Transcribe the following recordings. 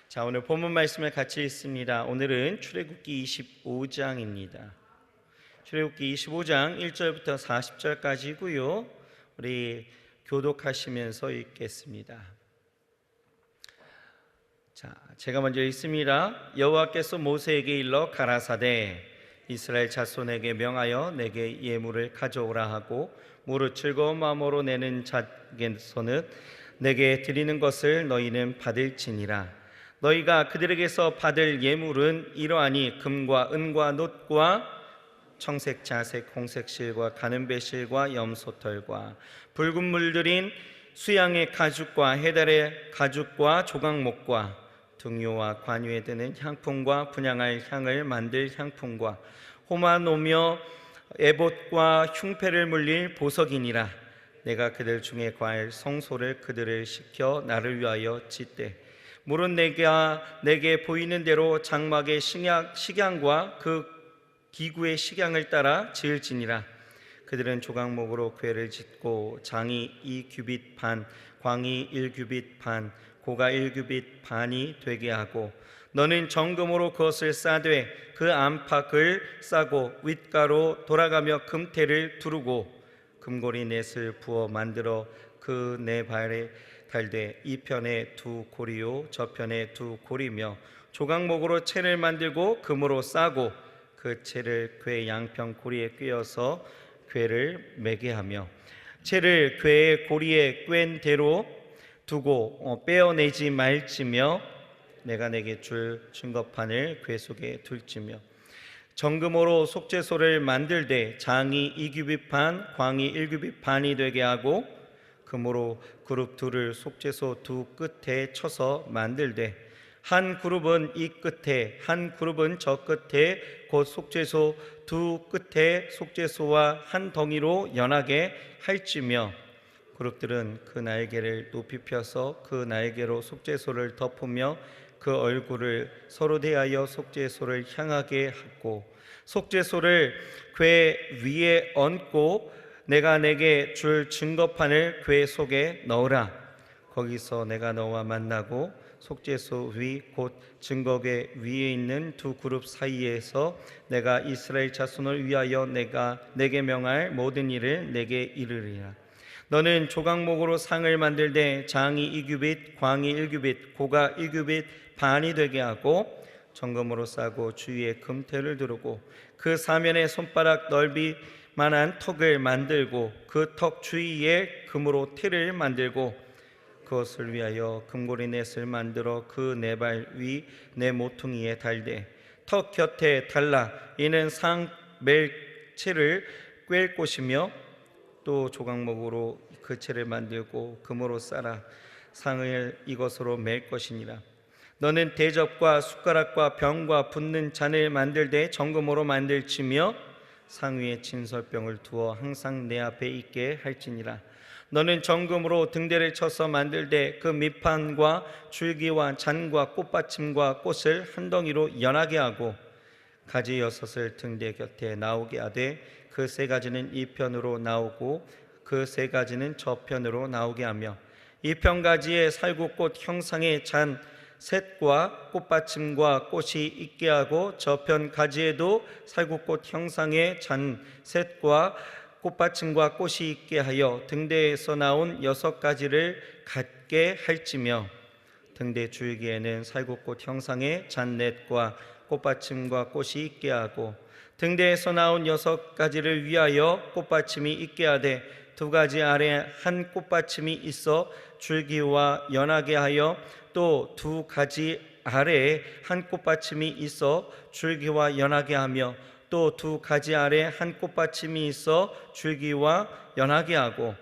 자, 오늘 본문 말씀을 같이 읽습니다. 오늘은 출애굽기 25장입니다. 출애굽기 25장 1절부터 40절까지고요. 우리 교독하시면서 읽겠습니다. 자, 제가 먼저 읽습니다. 여호와께서 모세에게 일러 가라사대 이스라엘 자손에게 명하여 내게 예물을 가져오라 하고 무릇 즐거운 마음으로 내는 자에게서는 내게 드리는 것을 너희는 받을지니라. 너희가 그들에게서 받을 예물은 이러하니 금과 은과 놋과 청색, 자색, 홍색 실과 가는배 실과 염소털과 붉은 물들인 수양의 가죽과 해달의 가죽과 조각목과 등요와 관유에 드는 향품과 분향할 향을 만들 향품과 호마노며 에봇과 흉패를 물릴 보석이니라. 내가 그들 중에 과할 성소를 그들을 시켜 나를 위하여 짓되 물은 내게 보이는 대로 장막의 식양과 그 기구의 식양을 따라 지을지니라. 그들은 조각목으로 궤를 짓고 장이 2규빗 반, 광이 1규빗 반, 고가 1규빗 반이 되게 하고 너는 정금으로 그것을 싸되 그 안팎을 싸고 윗가로 돌아가며 금태를 두르고 금고리 넷을 부어 만들어 그 네 발에 달되 이 편에 두 고리요 저편에 두 고리며 조각목으로 채를 만들고 금으로 싸고 그 채를 궤 양편 고리에 꿰어서 궤를 매게 하며 채를 궤의 고리에 꿰인 대로 두고 빼어내지 말지며 내가 내게 줄 증거판을 궤 속에 둘지며 정금으로 속죄소를 만들되 장이 2규빗 반, 광이 1규빗 반이 되게 하고 금으로 그룹 둘을 속죄소 두 끝에 쳐서 만들되 한 그룹은 이 끝에 한 그룹은 저 끝에 곧 속죄소 두 끝에 속죄소와 한 덩이로 연하게 할지며 그룹들은 그 날개를 높이 펴서 그 날개로 속죄소를 덮으며 그 얼굴을 서로 대하여 속죄소를 향하게 하고 속죄소를 궤 위에 얹고 내가 내게 줄 증거판을 궤 속에 넣으라. 거기서 내가 너와 만나고 속죄소 위 곧 증거궤 위에 있는 두 그룹 사이에서 내가 이스라엘 자손을 위하여 내가 내게 명할 모든 일을 내게 이르리라. 너는 조각목으로 상을 만들되 장이 2규빗, 광이 1규빗, 고가 1규빗 반이 되게 하고 정금으로 싸고 주위에 금태를 두르고 그 사면에 손바닥 넓이 만한 턱을 만들고 그 턱 주위에 금으로 태를 만들고 그것을 위하여 금고리 넷을 만들어 그 네 발 위 네 모퉁이에 달되 턱 곁에 달라. 이는 상 멜 채를 꿰 곳이며 또 조각목으로 그 채를 만들고 금으로 싸라. 상을 이것으로 맬 것이니라. 너는 대접과 숟가락과 병과 붓는 잔을 만들되 정금으로 만들지며 상 위에 진설병을 두어 항상 내 앞에 있게 할지니라. 너는 정금으로 등대를 쳐서 만들되 그 밑판과 줄기와 잔과 꽃받침과 꽃을 한 덩이로 연하게 하고 가지 6을 등대 곁에 나오게 하되 그 세 가지는 이 편으로 나오고 그 세 가지는 저 편으로 나오게 하며 이 편 가지에 살구꽃 형상의 잔 셋과 꽃받침과 꽃이 있게 하고 저편 가지에도 살구꽃 형상의 잔 셋과 꽃받침과 꽃이 있게 하여 등대에서 나온 6가지를 갖게 할지며 등대 줄기에는 살구꽃 형상의 잔 넷과 꽃받침과 꽃이 있게 하고 등대에서 나온 6가지를 위하여 꽃받침이 있게 하되 2가지 아래 한 꽃받침이 있어 줄기와 연하게 하여 또 2가지 아래에 한 꽃받침이 있어 줄기와 연하게 하며 또 2가지 아래 한 꽃받침이 있어 줄기와 연하게 하고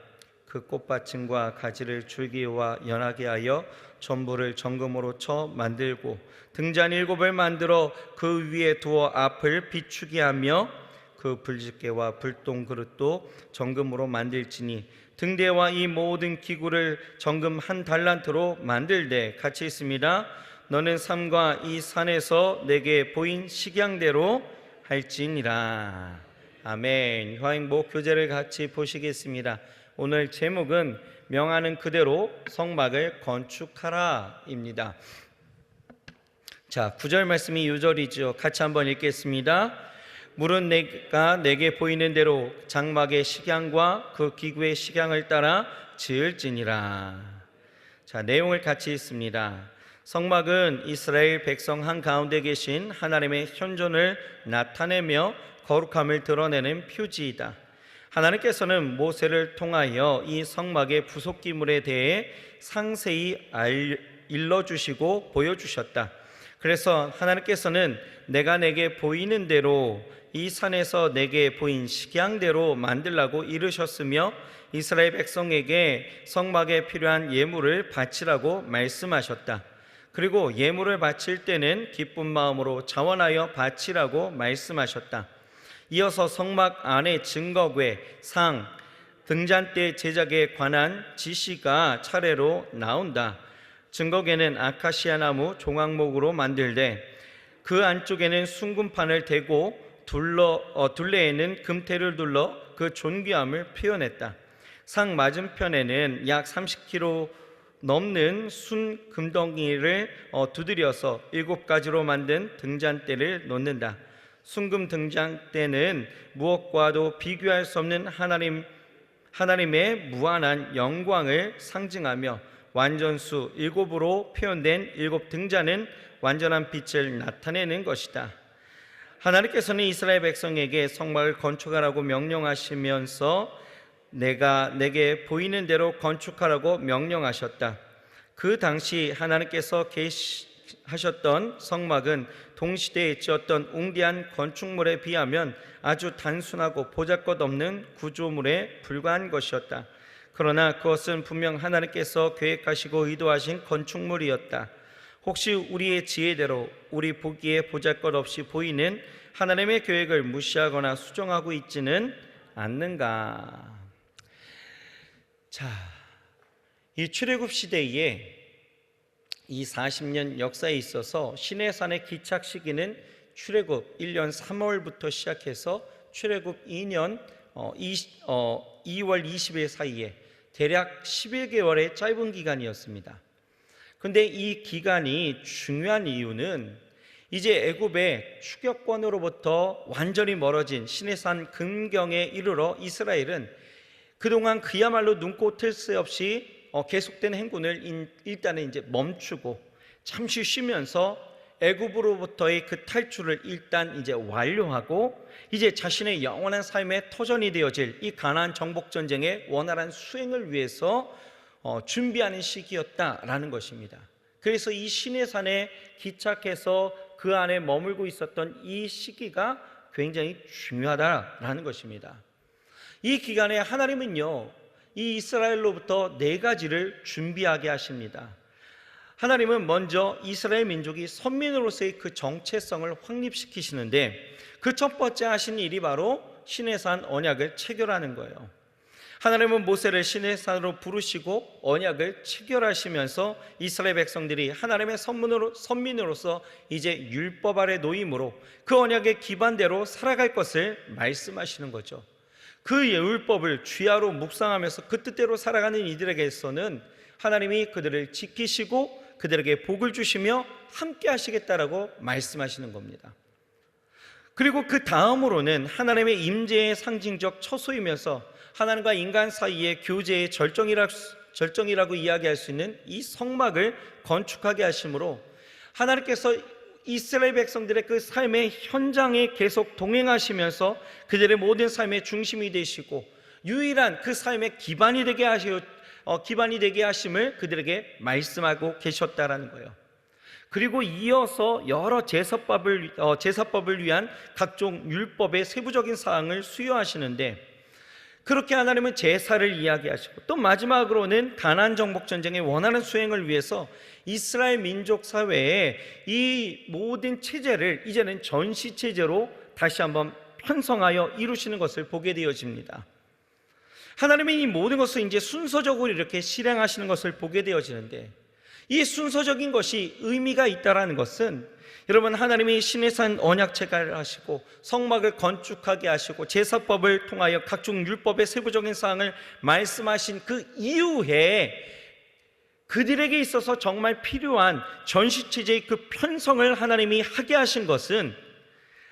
그 꽃받침과 가지를 줄기와 연하게 하여 전부를 정금으로 쳐 만들고 등잔 7을 만들어 그 위에 두어 앞을 비추게 하며 그 불집게와 불똥 그릇도 정금으로 만들지니 등대와 이 모든 기구를 정금 1달란트로 만들되 같이 있습니다. 너는 삼가 이 산에서 내게 보인 식양대로 할지니라. 아멘. 화행복 교재를 같이 보시겠습니다. 오늘 제목은 명하는 그대로 성막을 건축하라 입니다. 자, 9절 말씀이 요절이죠. 같이 한번 읽겠습니다. 물은 내가 내게 보이는 대로 장막의 식양과 그 기구의 식양을 따라 지을지니라. 자, 내용을 같이 읽습니다. 성막은 이스라엘 백성 한가운데 계신 하나님의 현존을 나타내며 거룩함을 드러내는 표지이다. 하나님께서는 모세를 통하여 이 성막의 부속기물에 대해 상세히 일러주시고 보여주셨다. 그래서 하나님께서는 내가 내게 보이는 대로 이 산에서 내게 보인 식양대로 만들라고 이르셨으며 이스라엘 백성에게 성막에 필요한 예물을 바치라고 말씀하셨다. 그리고 예물을 바칠 때는 기쁜 마음으로 자원하여 바치라고 말씀하셨다. 이어서 성막 안의 증거궤, 상, 등잔대 제작에 관한 지시가 차례로 나온다. 증거궤는 아카시아 나무 종황목으로 만들되 그 안쪽에는 순금판을 대고 둘레에는 금테를 둘러 그 존귀함을 표현했다. 상 맞은편에는 약 30kg 넘는 순 금덩이를 두드려서 7가지로 만든 등잔대를 놓는다. 순금 등잔대는 무엇과도 비교할 수 없는 하나님의 무한한 영광을 상징하며 완전수 7으로 표현된 7 등잔은 완전한 빛을 나타내는 것이다. 하나님께서는 이스라엘 백성에게 성막을 건축하라고 명령하시면서 내가 내게 보이는 대로 건축하라고 명령하셨다. 그 당시 하나님께서 하셨던 성막은 동시대에 지었던 웅대한 건축물에 비하면 아주 단순하고 보잘것없는 구조물에 불과한 것이었다. 그러나 그것은 분명 하나님께서 계획하시고 의도하신 건축물이었다. 혹시 우리의 지혜대로 우리 보기에 보잘것없이 보이는 하나님의 계획을 무시하거나 수정하고 있지는 않는가? 자, 이 출애굽 시대에 이 40년 역사에 있어서 시내산의 기착 시기는 출애굽 1년 3월부터 시작해서 출애굽 2년 2월 20일 사이에 대략 11개월의 짧은 기간이었습니다. 그런데 이 기간이 중요한 이유는 이제 애굽의 추격권으로부터 완전히 멀어진 시내산 근경에 이르러 이스라엘은 그동안 그야말로 눈코 뜰 새 없이 계속된 행군을 일단은 이제 멈추고 잠시 쉬면서 애굽으로부터의 그 탈출을 일단 이제 완료하고 이제 자신의 영원한 삶의 터전이 되어질 이 가나안 정복 전쟁의 원활한 수행을 위해서 준비하는 시기였다라는 것입니다. 그래서 이 시내산에 기착해서 그 안에 머물고 있었던 이 시기가 굉장히 중요하다라는 것입니다. 이 기간에 하나님은요, 이 이스라엘로부터 4가지를 준비하게 하십니다. 하나님은 먼저 이스라엘 민족이 선민으로서의 그 정체성을 확립시키시는데 그 첫 번째 하신 일이 바로 시내산 언약을 체결하는 거예요. 하나님은 모세를 시내산으로 부르시고 언약을 체결하시면서 이스라엘 백성들이 하나님의 선민으로서 이제 율법 아래 놓임으로 그 언약의 기반대로 살아갈 것을 말씀하시는 거죠. 그 율법을 주야로 묵상하면서 그 뜻대로 살아가는 이들에게서는 하나님이 그들을 지키시고 그들에게 복을 주시며 함께 하시겠다라고 말씀하시는 겁니다. 그리고 그 다음으로는 하나님의 임재의 상징적 처소이면서 하나님과 인간 사이의 교제의 절정이라고 이야기할 수 있는 이 성막을 건축하게 하심으로 하나님께서 이스라엘 백성들의 그 삶의 현장에 계속 동행하시면서 그들의 모든 삶의 중심이 되시고 유일한 그 삶의 기반이 되게 하심을 그들에게 말씀하고 계셨다라는 거예요. 그리고 이어서 여러 제사법을 위한 각종 율법의 세부적인 사항을 수여하시는데 그렇게 하나님은 제사를 이야기하시고 또 마지막으로는 가나안 정복 전쟁의 원활한 수행을 위해서 이스라엘 민족 사회에 이 모든 체제를 이제는 전시 체제로 다시 한번 편성하여 이루시는 것을 보게 되어집니다. 하나님은 이 모든 것을 이제 순서적으로 이렇게 실행하시는 것을 보게 되어지는데 이 순서적인 것이 의미가 있다라는 것은 여러분 하나님이 시내산 언약 체결을 하시고 성막을 건축하게 하시고 제사법을 통하여 각종 율법의 세부적인 사항을 말씀하신 그 이후에 그들에게 있어서 정말 필요한 전시체제의 그 편성을 하나님이 하게 하신 것은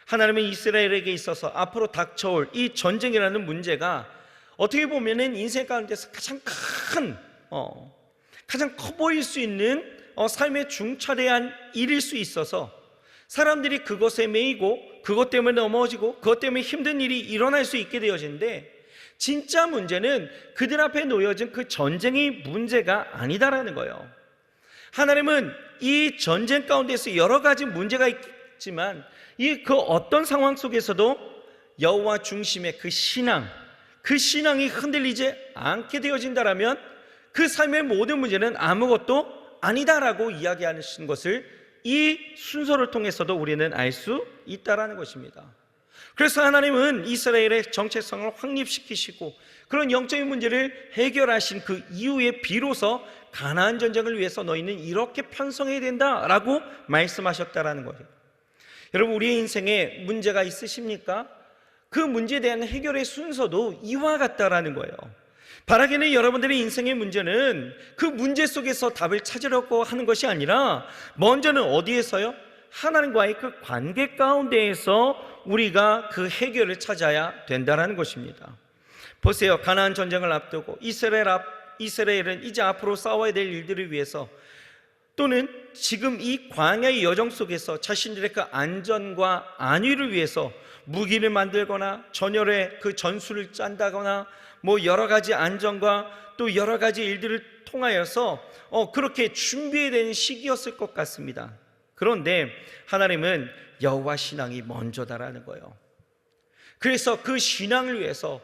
하나님은 이스라엘에게 있어서 앞으로 닥쳐올 이 전쟁이라는 문제가 어떻게 보면은 인생 가운데서 가장 커 보일 수 있는 삶의 중차대한 일일 수 있어서 사람들이 그것에 매이고 그것 때문에 넘어지고 그것 때문에 힘든 일이 일어날 수 있게 되어지는데, 진짜 문제는 그들 앞에 놓여진 그 전쟁이 문제가 아니다라는 거예요. 하나님은 이 전쟁 가운데서 여러 가지 문제가 있지만 그 어떤 상황 속에서도 여호와 중심의 그 신앙이 흔들리지 않게 되어진다라면 그 삶의 모든 문제는 아무것도 아니다라고 이야기하는 것을 이 순서를 통해서도 우리는 알 수 있다라는 것입니다. 그래서 하나님은 이스라엘의 정체성을 확립시키시고 그런 영적인 문제를 해결하신 그 이후에 비로소 가나안 전쟁을 위해서 너희는 이렇게 편성해야 된다라고 말씀하셨다라는 거예요. 여러분, 우리의 인생에 문제가 있으십니까? 그 문제에 대한 해결의 순서도 이와 같다라는 거예요. 바라기는 여러분들의 인생의 문제는 그 문제 속에서 답을 찾으려고 하는 것이 아니라 먼저는 어디에서요? 하나님과의 그 관계 가운데에서 우리가 그 해결을 찾아야 된다는 것입니다. 보세요. 가나안 전쟁을 앞두고 이스라엘은 이제 앞으로 싸워야 될 일들을 위해서 또는 지금 이 광야의 여정 속에서 자신들의 그 안전과 안위를 위해서 무기를 만들거나 전열의 그 전술을 짠다거나 여러 가지 안전과 또 여러 가지 일들을 통하여서 그렇게 준비해야 되는 시기였을 것 같습니다. 그런데 하나님은 여호와 신앙이 먼저다라는 거예요. 그래서 그 신앙을 위해서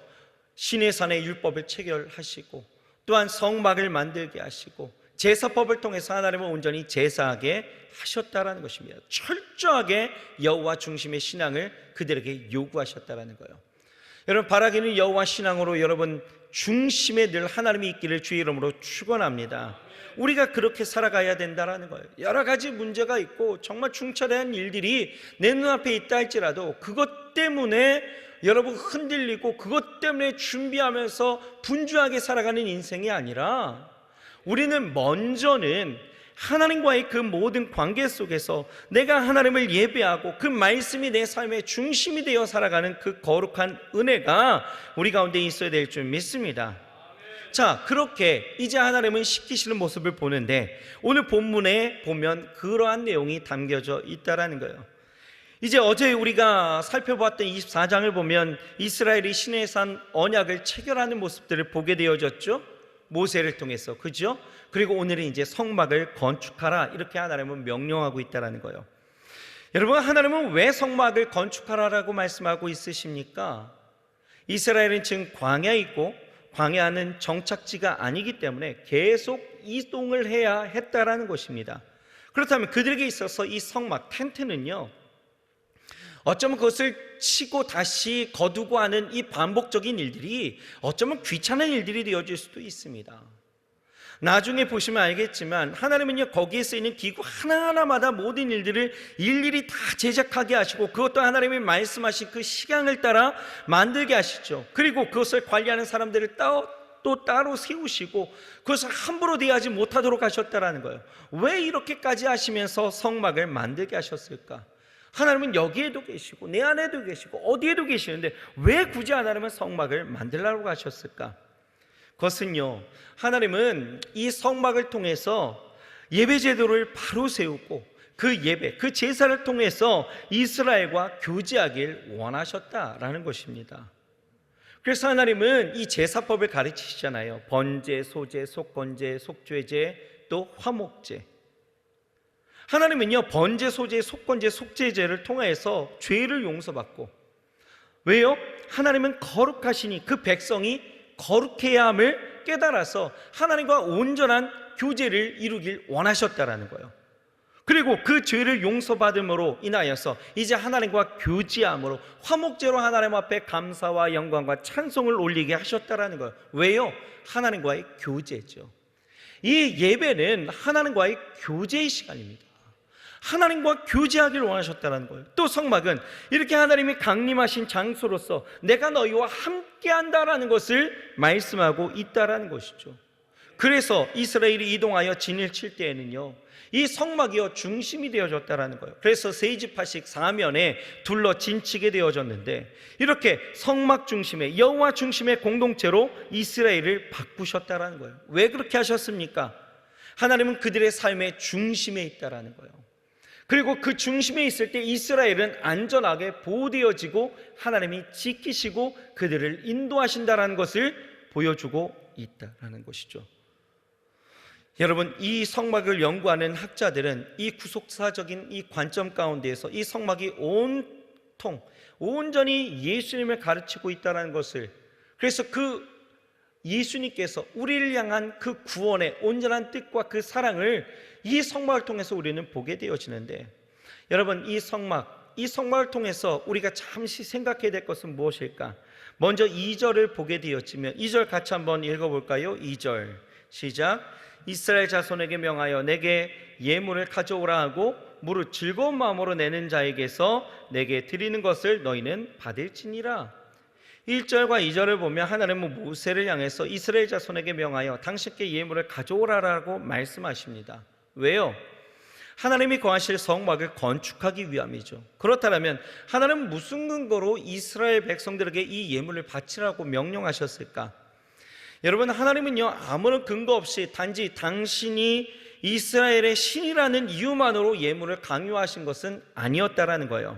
시내산의 율법을 체결하시고 또한 성막을 만들게 하시고 제사법을 통해서 하나님은 온전히 제사하게 하셨다라는 것입니다. 철저하게 여호와 중심의 신앙을 그들에게 요구하셨다라는 거예요. 여러분, 바라기는 여호와 신앙으로 여러분 중심에 늘 하나님이 있기를 주의 이름으로 축원합니다. 우리가 그렇게 살아가야 된다라는 거예요. 여러 가지 문제가 있고 정말 중차대한 일들이 내 눈앞에 있다 할지라도 그것 때문에 여러분 흔들리고 그것 때문에 준비하면서 분주하게 살아가는 인생이 아니라 우리는 먼저는 하나님과의 그 모든 관계 속에서 내가 하나님을 예배하고 그 말씀이 내 삶의 중심이 되어 살아가는 그 거룩한 은혜가 우리 가운데 있어야 될 줄 믿습니다. 자, 그렇게 이제 하나님은 시키시는 모습을 보는데 오늘 본문에 보면 그러한 내용이 담겨져 있다라는 거예요. 이제 어제 우리가 살펴보았던 24장을 보면 이스라엘이 시내산 언약을 체결하는 모습들을 보게 되어졌죠. 모세를 통해서, 그죠? 그리고 오늘은 이제 성막을 건축하라, 이렇게 하나님은 명령하고 있다는 거예요. 여러분, 하나님은 왜 성막을 건축하라라고 말씀하고 있으십니까? 이스라엘은 지금 광야에 있고 광야는 정착지가 아니기 때문에 계속 이동을 해야 했다라는 것입니다. 그렇다면 그들에게 있어서 이 성막, 텐트는요, 어쩌면 그것을 치고 다시 거두고 하는 이 반복적인 일들이 어쩌면 귀찮은 일들이 되어질 수도 있습니다. 나중에 보시면 알겠지만 하나님은요, 거기에 쓰이는 기구 하나하나마다 모든 일들을 일일이 다 제작하게 하시고 그것도 하나님이 말씀하신 그 식양을 따라 만들게 하시죠. 그리고 그것을 관리하는 사람들을 또 따로 세우시고 그것을 함부로 대하지 못하도록 하셨다라는 거예요. 왜 이렇게까지 하시면서 성막을 만들게 하셨을까? 하나님은 여기에도 계시고 내 안에도 계시고 어디에도 계시는데 왜 굳이 하나님은 성막을 만들라고 하셨을까? 그것은요, 하나님은 이 성막을 통해서 예배 제도를 바로 세우고 그 예배, 그 제사를 통해서 이스라엘과 교제하길 원하셨다라는 것입니다. 그래서 하나님은 이 제사법을 가르치시잖아요. 번제, 소제, 속건제, 속죄제, 또 화목제. 하나님은요, 번제, 소제, 속건제, 속죄제를 통해서 죄를 용서받고, 왜요? 하나님은 거룩하시니 그 백성이 거룩해야 함을 깨달아서 하나님과 온전한 교제를 이루길 원하셨다라는 거예요. 그리고 그 죄를 용서받음으로 인하여서 이제 하나님과 교제함으로 화목제로 하나님 앞에 감사와 영광과 찬송을 올리게 하셨다라는 거예요. 왜요? 하나님과의 교제죠. 이 예배는 하나님과의 교제의 시간입니다. 하나님과 교제하기를 원하셨다는 거예요. 또 성막은 이렇게 하나님이 강림하신 장소로서 내가 너희와 함께한다라는 것을 말씀하고 있다라는 것이죠. 그래서 이스라엘이 이동하여 진을 칠 때에는요, 이 성막이요 중심이 되어졌다라는 거예요. 그래서 세이지파식 사면에 둘러 진치게 되어졌는데, 이렇게 성막 중심의, 여호와 중심의 공동체로 이스라엘을 바꾸셨다라는 거예요. 왜 그렇게 하셨습니까? 하나님은 그들의 삶의 중심에 있다라는 거예요. 그리고 그 중심에 있을 때 이스라엘은 안전하게 보호되어지고 하나님이 지키시고 그들을 인도하신다라는 것을 보여주고 있다라는 것이죠. 여러분, 이 성막을 연구하는 학자들은 이 구속사적인 이 관점 가운데에서 이 성막이 온전히 예수님을 가르치고 있다는 것을, 그래서 그 예수님께서 우리를 향한 그 구원의 온전한 뜻과 그 사랑을 이 성막을 통해서 우리는 보게 되어지는데, 여러분, 이 성막을 통해서 우리가 잠시 생각해야 될 것은 무엇일까? 먼저 2절을 보게 되었지만 2절 같이 한번 읽어볼까요? 2절 시작. 이스라엘 자손에게 명하여 내게 예물을 가져오라 하고 무릇 즐거운 마음으로 내는 자에게서 내게 드리는 것을 너희는 받을지니라. 1절과 2절을 보면 하나님은 모세를 향해서 이스라엘 자손에게 명하여 당신께 예물을 가져오라라고 말씀하십니다. 왜요? 하나님이 거하실 성막을 건축하기 위함이죠. 그렇다면 하나님은 무슨 근거로 이스라엘 백성들에게 이 예물을 바치라고 명령하셨을까? 여러분, 하나님은요 아무런 근거 없이 단지 당신이 이스라엘의 신이라는 이유만으로 예물을 강요하신 것은 아니었다라는 거예요.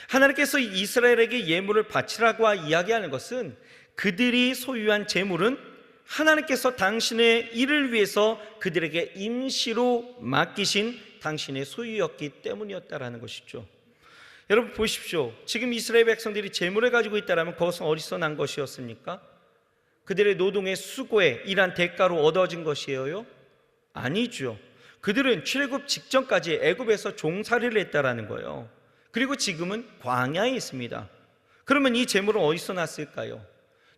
하나님께서 이스라엘에게 예물을 바치라고 이야기하는 것은 그들이 소유한 재물은 하나님께서 당신의 일을 위해서 그들에게 임시로 맡기신 당신의 소유였기 때문이었다라는 것이죠. 여러분 보십시오. 지금 이스라엘 백성들이 재물을 가지고 있다면 그것은 어디서 난 것이었습니까? 그들의 노동의 수고에 일한 대가로 얻어진 것이에요? 아니죠. 그들은 출애굽 직전까지 애굽에서 종살이를 했다라는 거예요. 그리고 지금은 광야에 있습니다. 그러면 이 재물은 어디서 났을까요?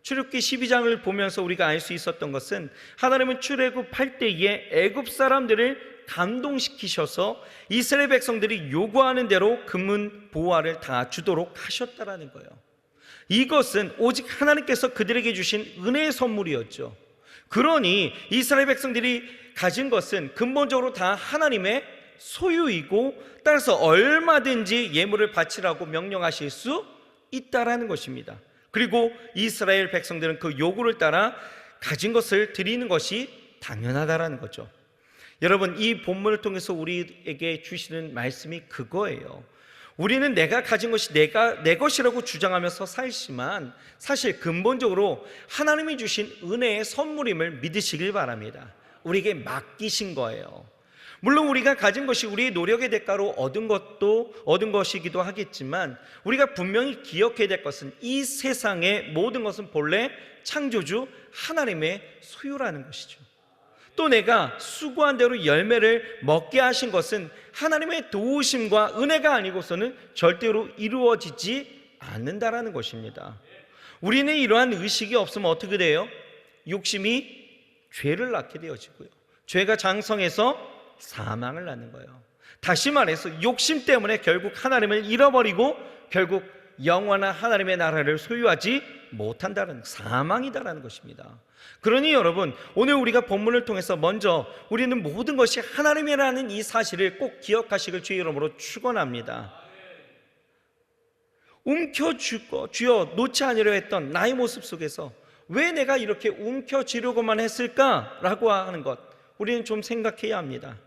출애굽기 12장을 보면서 우리가 알 수 있었던 것은 하나님은 출애굽할 때에 애굽 사람들을 감동시키셔서 이스라엘 백성들이 요구하는 대로 금은 보화를 다 주도록 하셨다라는 거예요. 이것은 오직 하나님께서 그들에게 주신 은혜의 선물이었죠. 그러니 이스라엘 백성들이 가진 것은 근본적으로 다 하나님의 소유이고, 따라서 얼마든지 예물을 바치라고 명령하실 수 있다라는 것입니다. 그리고 이스라엘 백성들은 그 요구를 따라 가진 것을 드리는 것이 당연하다라는 거죠. 여러분, 이 본문을 통해서 우리에게 주시는 말씀이 그거예요. 우리는 내가 가진 것이 내 것이라고 주장하면서 살지만 사실 근본적으로 하나님이 주신 은혜의 선물임을 믿으시길 바랍니다. 우리에게 맡기신 거예요. 물론 우리가 가진 것이 우리의 노력의 대가로 얻은 것이기도 하겠지만, 우리가 분명히 기억해야 될 것은 이 세상의 모든 것은 본래 창조주 하나님의 소유라는 것이죠. 또 내가 수고한 대로 열매를 먹게 하신 것은 하나님의 도우심과 은혜가 아니고서는 절대로 이루어지지 않는다라는 것입니다. 우리는 이러한 의식이 없으면 어떻게 돼요? 욕심이 죄를 낳게 되어지고요, 죄가 장성해서 사망을 낳는 거예요. 다시 말해서 욕심 때문에 결국 하나님을 잃어버리고 결국 영원한 하나님의 나라를 소유하지 못한다는, 사망이다라는 것입니다. 그러니 여러분, 오늘 우리가 본문을 통해서 먼저 우리는 모든 것이 하나님이라는 이 사실을 꼭 기억하시길 주의 이름으로 축원합니다. 주여 놓지 않으려 했던 나의 모습 속에서 왜 내가 이렇게 움켜쥐려고만 했을까라고 하는 것, 우리는 좀 생각해야 합니다.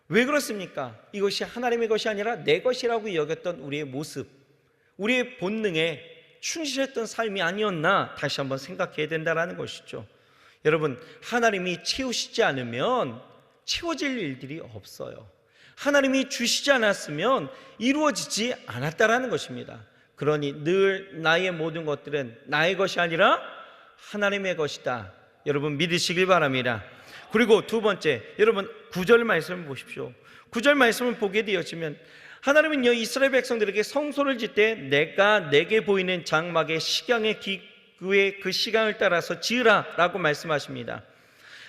왜 그렇습니까? 이것이 하나님의 것이 아니라 내 것이라고 여겼던 우리의 모습, 우리의 본능에 충실했던 삶이 아니었나 다시 한번 생각해야 된다는 것이죠. 여러분, 하나님이 채우시지 않으면 채워질 일들이 없어요. 하나님이 주시지 않았으면 이루어지지 않았다라는 것입니다. 그러니 늘 나의 모든 것들은 나의 것이 아니라 하나님의 것이다, 여러분 믿으시길 바랍니다. 그리고 두 번째, 여러분 9절 말씀을 보십시오. 9절 말씀을 보게 되어지면 하나님은요 이스라엘 백성들에게 성소를 짓되 내가 내게 보이는 장막의 식양의 기구의 그 시간을 따라서 지으라 라고 말씀하십니다.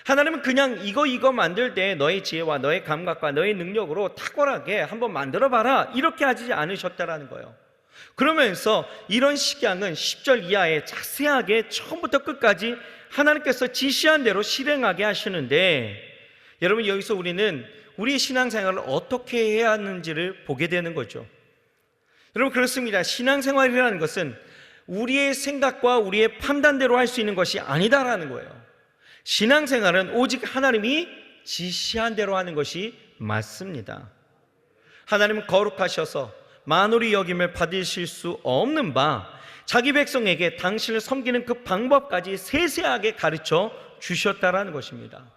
하나님은 그냥 이거 만들 때 너의 지혜와 너의 감각과 너의 능력으로 탁월하게 한번 만들어 봐라 이렇게 하지 않으셨다라는 거예요. 그러면서 이런 식양은 10절 이하에 자세하게 처음부터 끝까지 하나님께서 지시한 대로 실행하게 하시는데, 여러분 여기서 우리는 우리의 신앙생활을 어떻게 해야 하는지를 보게 되는 거죠. 여러분 그렇습니다. 신앙생활이라는 것은 우리의 생각과 우리의 판단대로 할 수 있는 것이 아니다라는 거예요. 신앙생활은 오직 하나님이 지시한 대로 하는 것이 맞습니다. 하나님은 거룩하셔서 만홀히 여김을 받으실 수 없는 바 자기 백성에게 당신을 섬기는 그 방법까지 세세하게 가르쳐 주셨다라는 것입니다.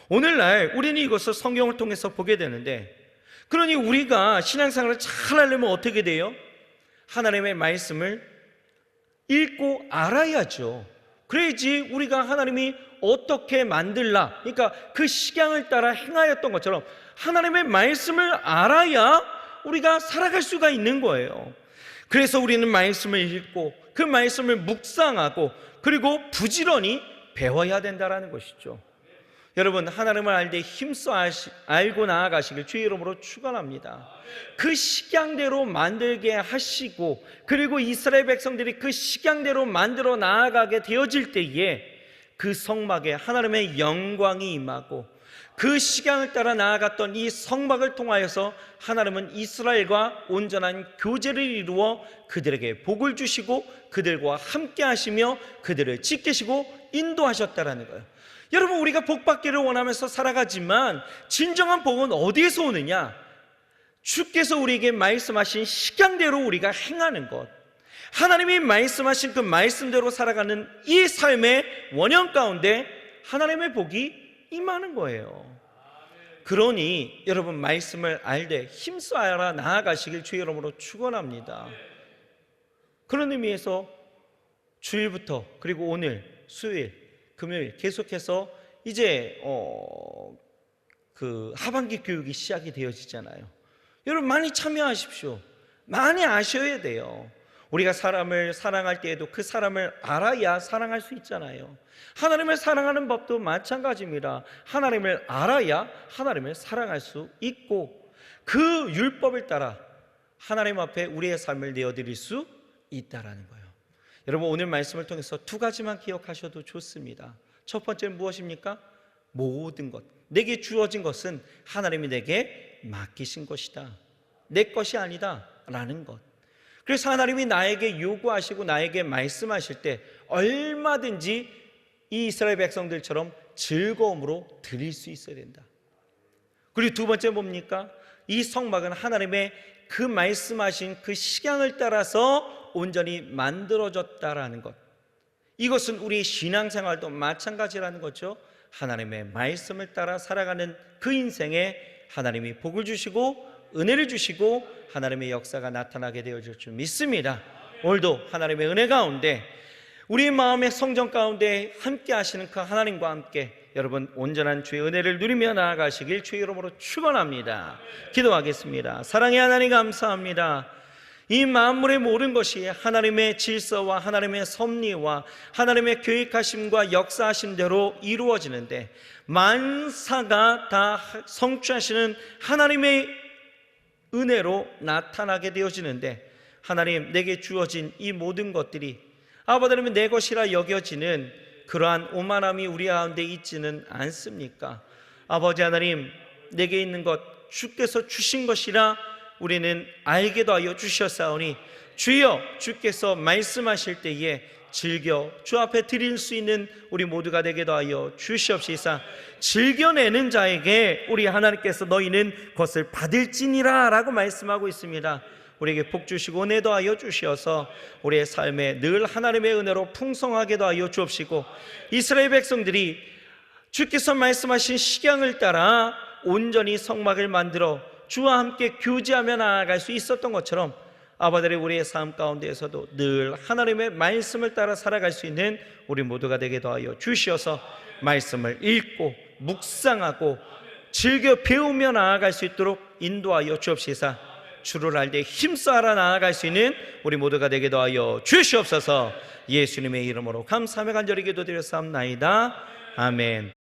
오늘날 우리는 이것을 성경을 통해서 보게 되는데, 그러니 우리가 신앙생활을 잘 하려면 어떻게 돼요? 하나님의 말씀을 읽고 알아야죠. 그래야지 우리가 하나님이 어떻게 만들라, 그러니까 그 식양을 따라 행하였던 것처럼 하나님의 말씀을 알아야 우리가 살아갈 수가 있는 거예요. 그래서 우리는 말씀을 읽고 그 말씀을 묵상하고 그리고 부지런히 배워야 된다는 것이죠. 여러분 하나님을 알 때 힘써 알고 나아가시길 주의 이름으로 축원합니다. 그 식양대로 만들게 하시고 그리고 이스라엘 백성들이 그 식양대로 만들어 나아가게 되어질 때에 그 성막에 하나님의 영광이 임하고 그 식양을 따라 나아갔던 이 성막을 통하여서 하나님은 이스라엘과 온전한 교제를 이루어 그들에게 복을 주시고 그들과 함께 하시며 그들을 지키시고 인도하셨다라는 거예요. 여러분 우리가 복 받기를 원하면서 살아가지만 진정한 복은 어디에서 오느냐? 주께서 우리에게 말씀하신 식양대로 우리가 행하는 것, 하나님이 말씀하신 그 말씀대로 살아가는 이 삶의 원형 가운데 하나님의 복이 임하는 거예요. 그러니 여러분 말씀을 알되 힘써 알아 나아가시길 주의 이름으로 축원합니다. 그런 의미에서 주일부터 그리고 오늘 수요일 금요일 계속해서 이제 그 하반기 교육이 시작이 되어지잖아요. 여러분 많이 참여하십시오. 많이 아셔야 돼요. 우리가 사람을 사랑할 때에도 그 사람을 알아야 사랑할 수 있잖아요. 하나님을 사랑하는 법도 마찬가지입니다. 하나님을 알아야 하나님을 사랑할 수 있고 그 율법을 따라 하나님 앞에 우리의 삶을 내어드릴 수 있다라는 거예요. 여러분 오늘 말씀을 통해서 두 가지만 기억하셔도 좋습니다. 첫 번째는 무엇입니까? 모든 것, 내게 주어진 것은 하나님이 내게 맡기신 것이다, 내 것이 아니다 라는 것. 그래서 하나님이 나에게 요구하시고 나에게 말씀하실 때 얼마든지 이 이스라엘 백성들처럼 즐거움으로 드릴 수 있어야 된다. 그리고 두 번째 뭡니까? 이 성막은 하나님의 그 말씀하신 그 식양을 따라서 온전히 만들어졌다라는 것, 이것은 우리 신앙생활도 마찬가지라는 거죠. 하나님의 말씀을 따라 살아가는 그 인생에 하나님이 복을 주시고 은혜를 주시고 하나님의 역사가 나타나게 되어질 줄 믿습니다. 오늘도 하나님의 은혜 가운데 우리 마음의 성전 가운데 함께 하시는 그 하나님과 함께 여러분 온전한 주의 은혜를 누리며 나아가시길 주의 이름으로 축원합니다. 기도하겠습니다. 사랑의 하나님 감사합니다. 이 만물의 모든 것이 하나님의 질서와 하나님의 섭리와 하나님의 계획하심과 역사하심대로 이루어지는데 만사가 다 성취하시는 하나님의 은혜로 나타나게 되어지는데, 하나님 내게 주어진 이 모든 것들이 아버지 하나님 내 것이라 여겨지는 그러한 오만함이 우리 가운데 있지는 않습니까? 아버지 하나님 내게 있는 것 주께서 주신 것이라 우리는 알게도 하여 주셨사오니 주여 주께서 말씀하실 때에 즐겨 주 앞에 드릴 수 있는 우리 모두가 되게도 하여 주시옵시사. 즐겨내는 자에게 우리 하나님께서 너희는 그것을 받을지니라 라고 말씀하고 있습니다. 우리에게 복 주시고 은혜도 하여 주시어서 우리의 삶에 늘 하나님의 은혜로 풍성하게도 하여 주옵시고, 이스라엘 백성들이 주께서 말씀하신 식양을 따라 온전히 성막을 만들어 주와 함께 교제하며 나아갈 수 있었던 것처럼 아버지 우리의 삶 가운데에서도 늘 하나님의 말씀을 따라 살아갈 수 있는 우리 모두가 되게도 하여 주시어서 말씀을 읽고 묵상하고 즐겨 배우며 나아갈 수 있도록 인도하여 주옵시사. 주를 알 때 힘써 알아 나아갈 수 있는 우리 모두가 되게도 하여 주시옵소서. 예수님의 이름으로 감사하며 간절히 기도드렸사옵나이다. 아멘.